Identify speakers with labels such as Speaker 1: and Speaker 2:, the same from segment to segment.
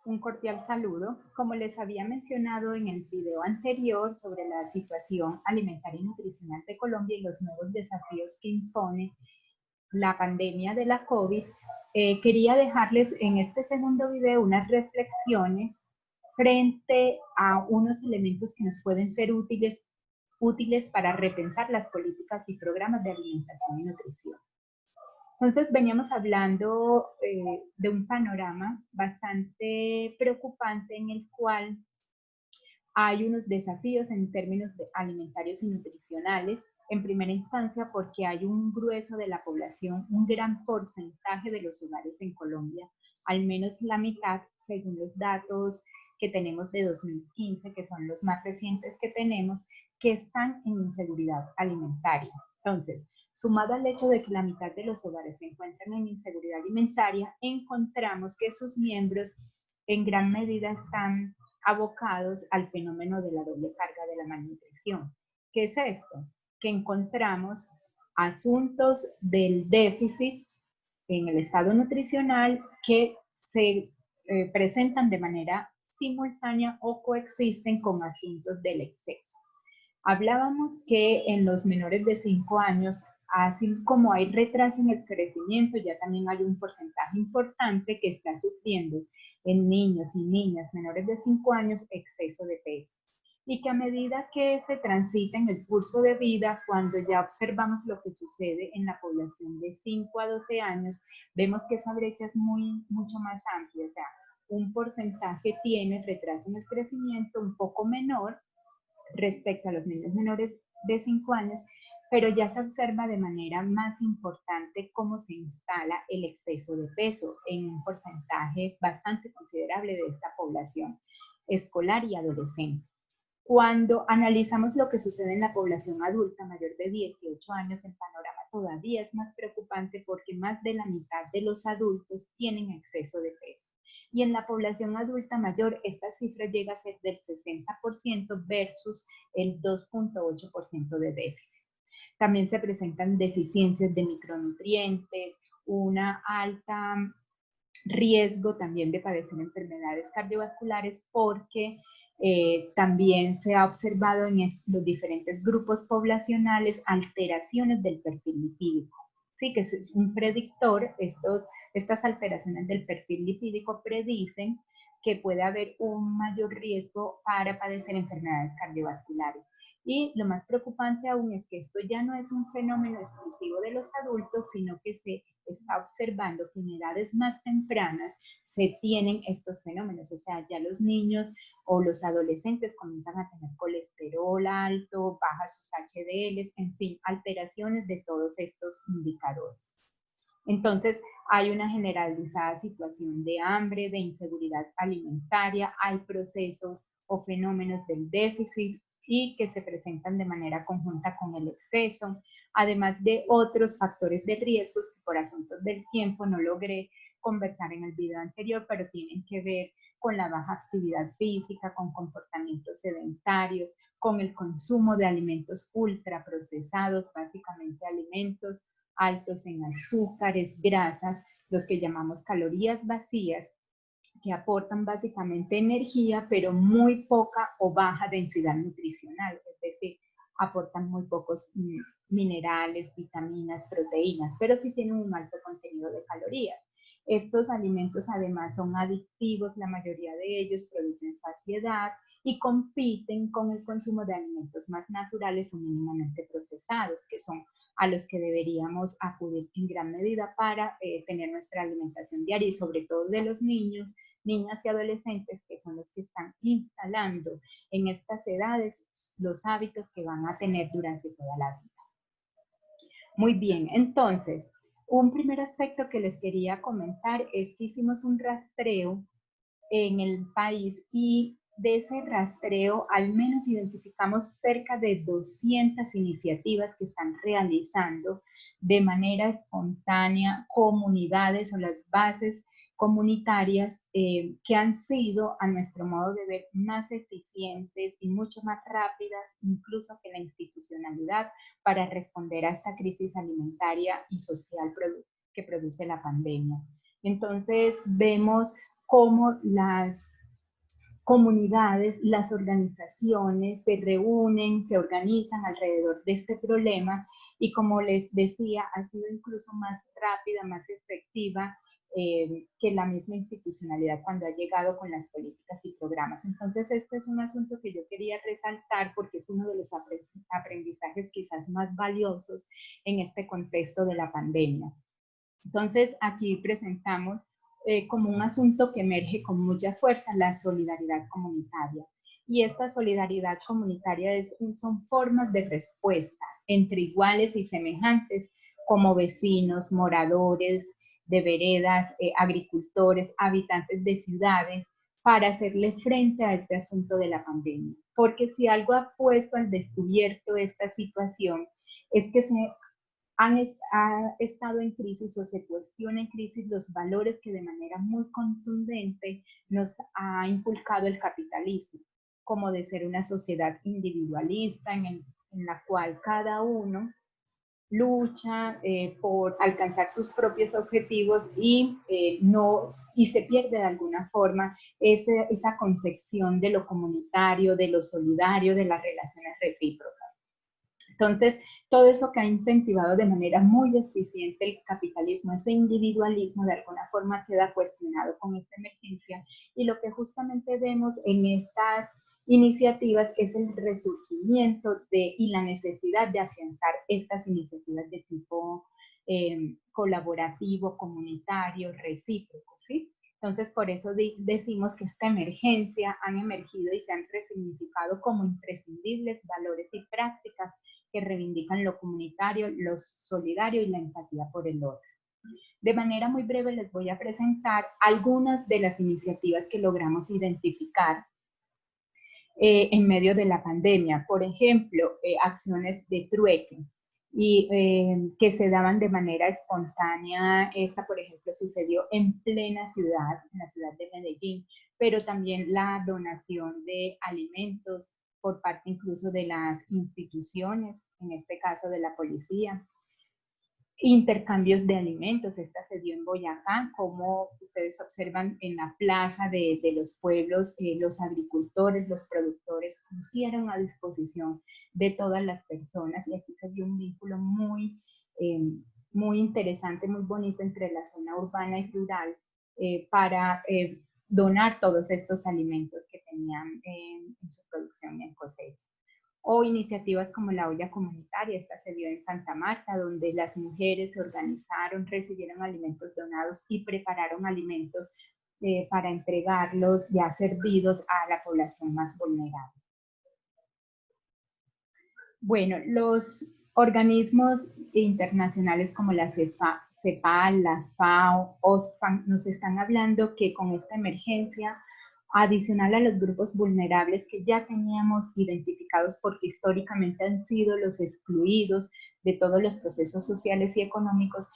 Speaker 1: Un cordial saludo. Como les había mencionado en el video anterior sobre la situación alimentaria y nutricional de Colombia y los nuevos desafíos que impone la pandemia de la COVID, quería dejarles en este segundo video unas reflexiones frente a unos elementos que nos pueden ser útiles para repensar las políticas y programas de alimentación y nutrición. Entonces veníamos hablando de un panorama bastante preocupante en el cual hay unos desafíos en términos alimentarios y nutricionales, en primera instancia porque hay un grueso de la población, un gran porcentaje de los hogares en Colombia, al menos la mitad, según los datos que tenemos de 2015, que son los más recientes que tenemos, que están en inseguridad alimentaria. Entonces, sumado al hecho de que la mitad de los hogares se encuentran en inseguridad alimentaria, encontramos que sus miembros en gran medida están abocados al fenómeno de la doble carga de la malnutrición. ¿Qué es esto? Que encontramos asuntos del déficit en el estado nutricional que se presentan de manera simultánea o coexisten con asuntos del exceso. Hablábamos que en los menores de 5 años, así como hay retraso en el crecimiento, ya también hay un porcentaje importante que está sufriendo en niños y niñas menores de 5 años exceso de peso. Y que a medida que se transita en el curso de vida, cuando ya observamos lo que sucede en la población de 5 a 12 años, vemos que esa brecha es mucho más amplia. O sea, un porcentaje tiene retraso en el crecimiento un poco menor respecto a los niños menores de 5 años, pero ya se observa de manera más importante cómo se instala el exceso de peso en un porcentaje bastante considerable de esta población escolar y adolescente. Cuando analizamos lo que sucede en la población adulta mayor de 18 años, el panorama todavía es más preocupante porque más de la mitad de los adultos tienen exceso de peso. Y en la población adulta mayor, esta cifra llega a ser del 60% versus el 2.8% de déficit. También se presentan deficiencias de micronutrientes, una alta riesgo también de padecer enfermedades cardiovasculares porque también se ha observado en los diferentes grupos poblacionales alteraciones del perfil lipídico. Sí, que es un predictor, estas alteraciones del perfil lipídico predicen que puede haber un mayor riesgo para padecer enfermedades cardiovasculares. Y lo más preocupante aún es que esto ya no es un fenómeno exclusivo de los adultos, sino que se está observando que en edades más tempranas se tienen estos fenómenos. O sea, ya los niños o los adolescentes comienzan a tener colesterol alto, bajas sus HDLs, en fin, alteraciones de todos estos indicadores. Entonces, hay una generalizada situación de hambre, de inseguridad alimentaria, hay procesos o fenómenos del déficit y que se presentan de manera conjunta con el exceso, además de otros factores de riesgos que por asuntos del tiempo no logré conversar en el video anterior, pero tienen que ver con la baja actividad física, con comportamientos sedentarios, con el consumo de alimentos ultraprocesados, básicamente alimentos altos en azúcares, grasas, los que llamamos calorías vacías, que aportan básicamente energía, pero muy poca o baja densidad nutricional, es decir, aportan muy pocos minerales, vitaminas, proteínas, pero sí tienen un alto contenido de calorías. Estos alimentos además son adictivos, la mayoría de ellos producen saciedad y compiten con el consumo de alimentos más naturales o mínimamente procesados, que son a los que deberíamos acudir en gran medida para tener nuestra alimentación diaria y sobre todo de los niños, niñas y adolescentes, que son los que están instalando en estas edades los hábitos que van a tener durante toda la vida. Muy bien, entonces, un primer aspecto que les quería comentar es que hicimos un rastreo en el país y de ese rastreo al menos identificamos cerca de 200 iniciativas que están realizando de manera espontánea comunidades o las bases comunitarias que han sido, a nuestro modo de ver, más eficientes y mucho más rápidas, incluso que la institucionalidad, para responder a esta crisis alimentaria y social que produce la pandemia. Entonces, vemos cómo las comunidades, las organizaciones se reúnen, se organizan alrededor de este problema y, como les decía, ha sido incluso más rápida, más efectiva que la misma institucionalidad cuando ha llegado con las políticas y programas. Entonces, este es un asunto que yo quería resaltar porque es uno de los aprendizajes quizás más valiosos en este contexto de la pandemia. Entonces, aquí presentamos como un asunto que emerge con mucha fuerza la solidaridad comunitaria. Y esta solidaridad comunitaria son formas de respuesta entre iguales y semejantes, como vecinos, moradores de veredas, agricultores, habitantes de ciudades, para hacerle frente a este asunto de la pandemia. Porque si algo ha puesto al descubierto esta situación, es que ha estado en crisis o se cuestiona en crisis los valores que de manera muy contundente nos ha inculcado el capitalismo, como de ser una sociedad individualista en la cual cada uno lucha por alcanzar sus propios objetivos y se pierde de alguna forma esa concepción de lo comunitario, de lo solidario, de las relaciones recíprocas. Entonces, todo eso que ha incentivado de manera muy eficiente el capitalismo, ese individualismo, de alguna forma queda cuestionado con esta emergencia, y lo que justamente vemos en estas iniciativas es el resurgimiento y la necesidad de afianzar estas iniciativas de tipo colaborativo, comunitario, recíproco, ¿sí? Entonces, por eso decimos que esta emergencia han emergido y se han resignificado como imprescindibles valores y prácticas que reivindican lo comunitario, lo solidario y la empatía por el otro. De manera muy breve les voy a presentar algunas de las iniciativas que logramos identificar en medio de la pandemia. Por ejemplo, acciones de trueque y que se daban de manera espontánea. Esta, por ejemplo, sucedió en plena ciudad, en la ciudad de Medellín, pero también la donación de alimentos por parte incluso de las instituciones, en este caso de la policía. Intercambios de alimentos, esta se dio en Boyacá, como ustedes observan en la plaza de los pueblos, los agricultores, los productores pusieron a disposición de todas las personas, y aquí se dio un vínculo muy interesante, muy bonito entre la zona urbana y rural para donar todos estos alimentos que tenían en su producción y en cosecha. O iniciativas como la olla comunitaria, esta se dio en Santa Marta, donde las mujeres se organizaron, recibieron alimentos donados y prepararon alimentos para entregarlos ya servidos a la población más vulnerable. Bueno, los organismos internacionales como la CEPAL, la FAO, OSPAN, nos están hablando que con esta emergencia, adicional a los grupos vulnerables que ya teníamos identificados porque históricamente han sido los excluidos de todos los procesos sociales y económicos,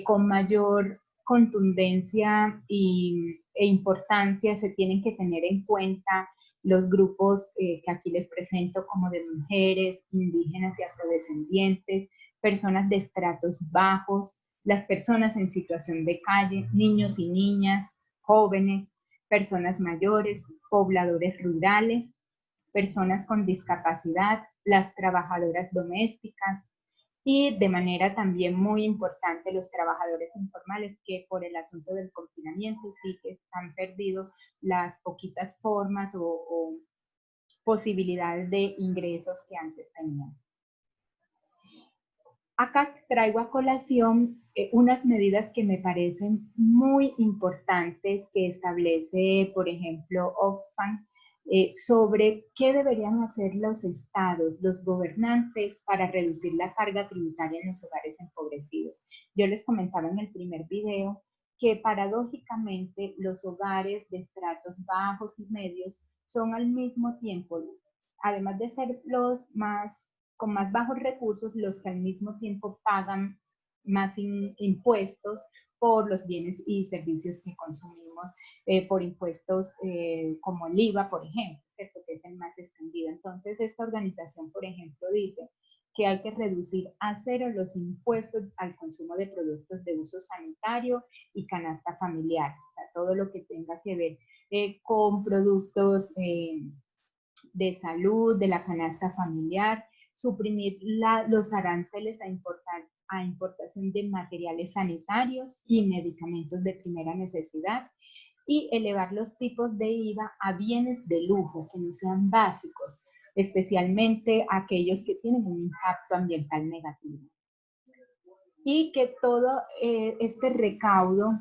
Speaker 1: con mayor contundencia e importancia se tienen que tener en cuenta los grupos que aquí les presento, como de mujeres, indígenas y afrodescendientes, personas de estratos bajos, las personas en situación de calle, niños y niñas, jóvenes, personas mayores, pobladores rurales, personas con discapacidad, las trabajadoras domésticas, y de manera también muy importante los trabajadores informales, que por el asunto del confinamiento sí que han perdido las poquitas formas o posibilidades de ingresos que antes tenían. Acá traigo a colación unas medidas que me parecen muy importantes que establece, por ejemplo, Oxfam, sobre qué deberían hacer los estados, los gobernantes, para reducir la carga tributaria en los hogares empobrecidos. Yo les comentaba en el primer video que paradójicamente los hogares de estratos bajos y medios son al mismo tiempo, además de ser los con más bajos recursos, los que al mismo tiempo pagan más impuestos por los bienes y servicios que consumimos, por impuestos como el IVA, por ejemplo, ¿cierto? Que es el más extendido. Entonces, esta organización, por ejemplo, dice que hay que reducir a cero los impuestos al consumo de productos de uso sanitario y canasta familiar, o sea, todo lo que tenga que ver con productos de salud, de la canasta familiar, suprimir los aranceles a importación de materiales sanitarios y medicamentos de primera necesidad, y elevar los tipos de IVA a bienes de lujo que no sean básicos, especialmente aquellos que tienen un impacto ambiental negativo. Y que todo este recaudo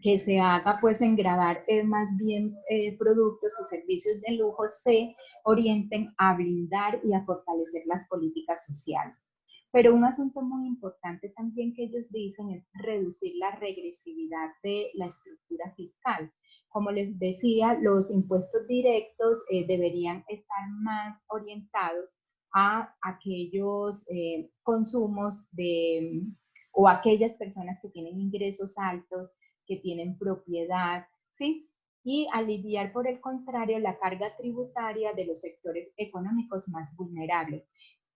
Speaker 1: que se haga pues en grabar más bien productos y servicios de lujo se orienten a blindar y a fortalecer las políticas sociales. Pero un asunto muy importante también que ellos dicen es reducir la regresividad de la estructura fiscal. Como les decía, los impuestos directos deberían estar más orientados a aquellos consumos o aquellas personas que tienen ingresos altos, que tienen propiedad, ¿sí? Y aliviar, por el contrario, la carga tributaria de los sectores económicos más vulnerables,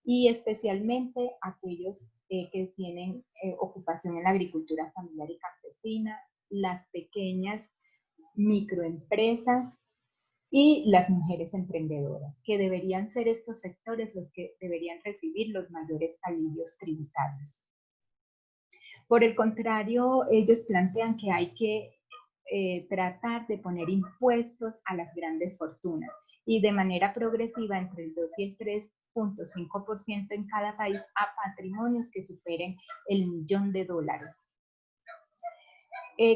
Speaker 1: y especialmente aquellos que tienen ocupación en la agricultura familiar y campesina, las pequeñas microempresas y las mujeres emprendedoras, que deberían ser estos sectores los que deberían recibir los mayores alivios tributarios. Por el contrario, ellos plantean que hay que tratar de poner impuestos a las grandes fortunas y de manera progresiva entre el 2 y el 3,5% en cada país a patrimonios que superen el $1.000.000.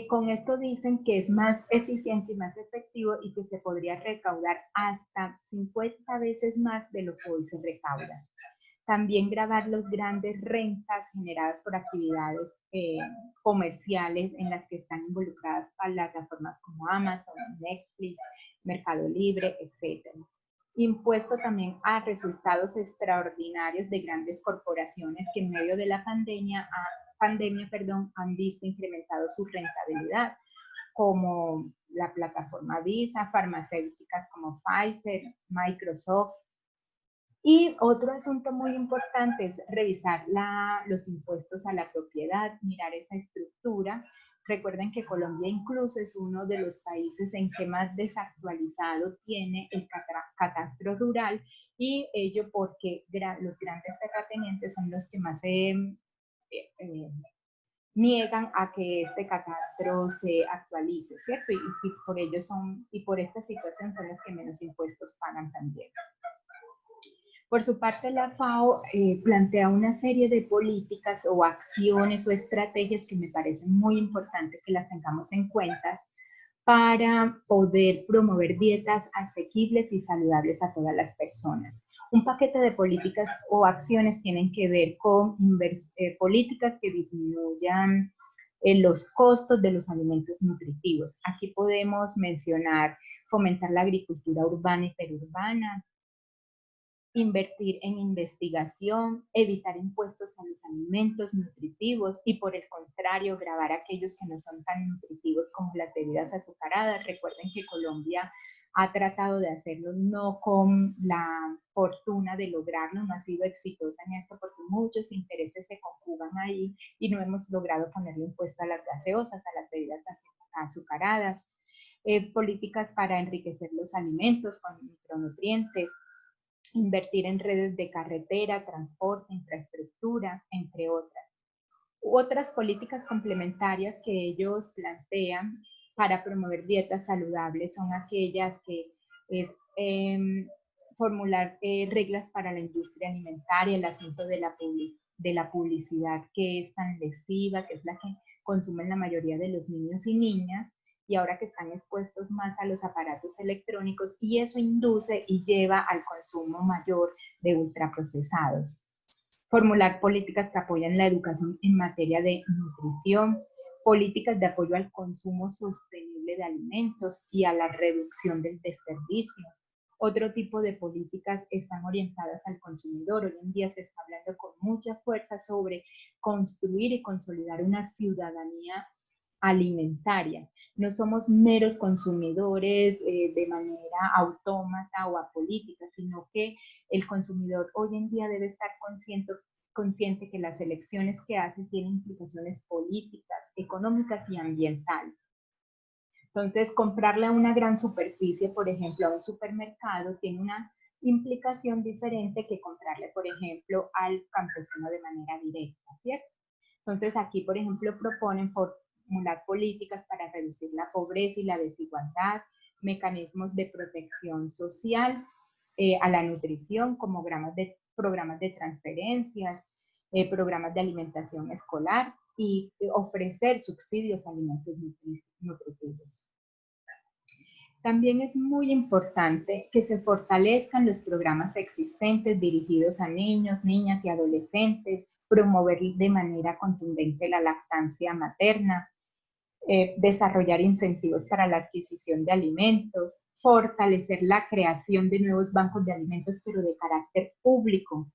Speaker 1: Con esto dicen que es más eficiente y más efectivo y que se podría recaudar hasta 50 veces más de lo que hoy se recauda. También gravar las grandes rentas generadas por actividades comerciales en las que están involucradas plataformas como Amazon, Netflix, Mercado Libre, etc. Impuesto también a resultados extraordinarios de grandes corporaciones que en medio de la pandemia han visto incrementado su rentabilidad, como la plataforma Visa, farmacéuticas como Pfizer, Microsoft. Y otro asunto muy importante es revisar los impuestos a la propiedad, mirar esa estructura. Recuerden que Colombia incluso es uno de los países en que más desactualizado tiene el catastro rural, y ello porque los grandes terratenientes son los que más niegan a que este catastro se actualice, ¿cierto? Y por esta situación son los que menos impuestos pagan también. Por su parte, la FAO plantea una serie de políticas o acciones o estrategias que me parecen muy importantes que las tengamos en cuenta para poder promover dietas asequibles y saludables a todas las personas. Un paquete de políticas o acciones tienen que ver con políticas que disminuyan los costos de los alimentos nutritivos. Aquí podemos mencionar fomentar la agricultura urbana y periurbana, invertir en investigación, evitar impuestos a los alimentos nutritivos y, por el contrario, gravar aquellos que no son tan nutritivos como las bebidas azucaradas. Recuerden que Colombia ha tratado de hacerlo, no con la fortuna de lograrlo, no ha sido exitosa en esto porque muchos intereses se conjugan ahí y no hemos logrado ponerle impuesto a las gaseosas, a las bebidas azucaradas. Políticas para enriquecer los alimentos con micronutrientes, invertir en redes de carretera, transporte, infraestructura, entre otras. Otras políticas complementarias que ellos plantean para promover dietas saludables son aquellas que es formular reglas para la industria alimentaria, el asunto de la publicidad que es tan lesiva, que es la que consumen la mayoría de los niños y niñas, y ahora que están expuestos más a los aparatos electrónicos, y eso induce y lleva al consumo mayor de ultraprocesados. Formular políticas que apoyan la educación en materia de nutrición, políticas de apoyo al consumo sostenible de alimentos y a la reducción del desperdicio. Otro tipo de políticas están orientadas al consumidor. Hoy en día se está hablando con mucha fuerza sobre construir y consolidar una ciudadanía alimentaria. No somos meros consumidores de manera autómata o apolítica, sino que el consumidor hoy en día debe estar consciente que las elecciones que hace tienen implicaciones políticas, económicas y ambientales. Entonces, comprarle a una gran superficie, por ejemplo, a un supermercado, tiene una implicación diferente que comprarle, por ejemplo, al campesino de manera directa, ¿cierto? Entonces, aquí, por ejemplo, proponen formular políticas para reducir la pobreza y la desigualdad, mecanismos de protección social a la nutrición, como programas de transferencias, programas de alimentación escolar y ofrecer subsidios a alimentos nutritivos. También es muy importante que se fortalezcan los programas existentes dirigidos a niños, niñas y adolescentes, promover de manera contundente la lactancia materna, desarrollar incentivos para la adquisición de alimentos, fortalecer la creación de nuevos bancos de alimentos, pero de carácter público.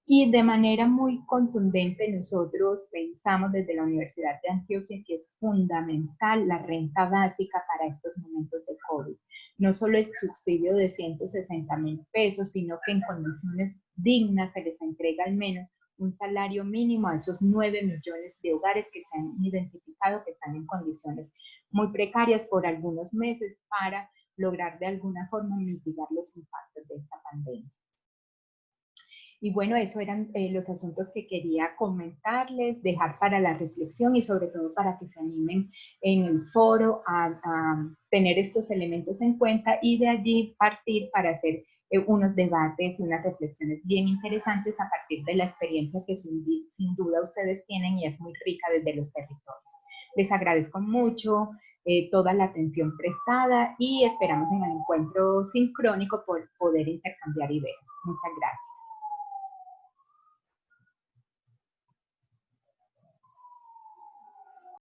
Speaker 1: Y de manera muy contundente nosotros pensamos desde la Universidad de Antioquia que es fundamental la renta básica para estos momentos de COVID. No solo el subsidio de 160.000 pesos, sino que en condiciones dignas se les entrega al menos un salario mínimo a esos 9 millones de hogares que se han identificado que están en condiciones muy precarias por algunos meses para lograr de alguna forma mitigar los impactos de esta pandemia. Y bueno, eso eran los asuntos que quería comentarles, dejar para la reflexión y sobre todo para que se animen en el foro a tener estos elementos en cuenta y de allí partir para hacer unos debates y unas reflexiones bien interesantes a partir de la experiencia que sin duda ustedes tienen y es muy rica desde los territorios. Les agradezco mucho toda la atención prestada y esperamos en el encuentro sincrónico por poder intercambiar ideas. Muchas gracias.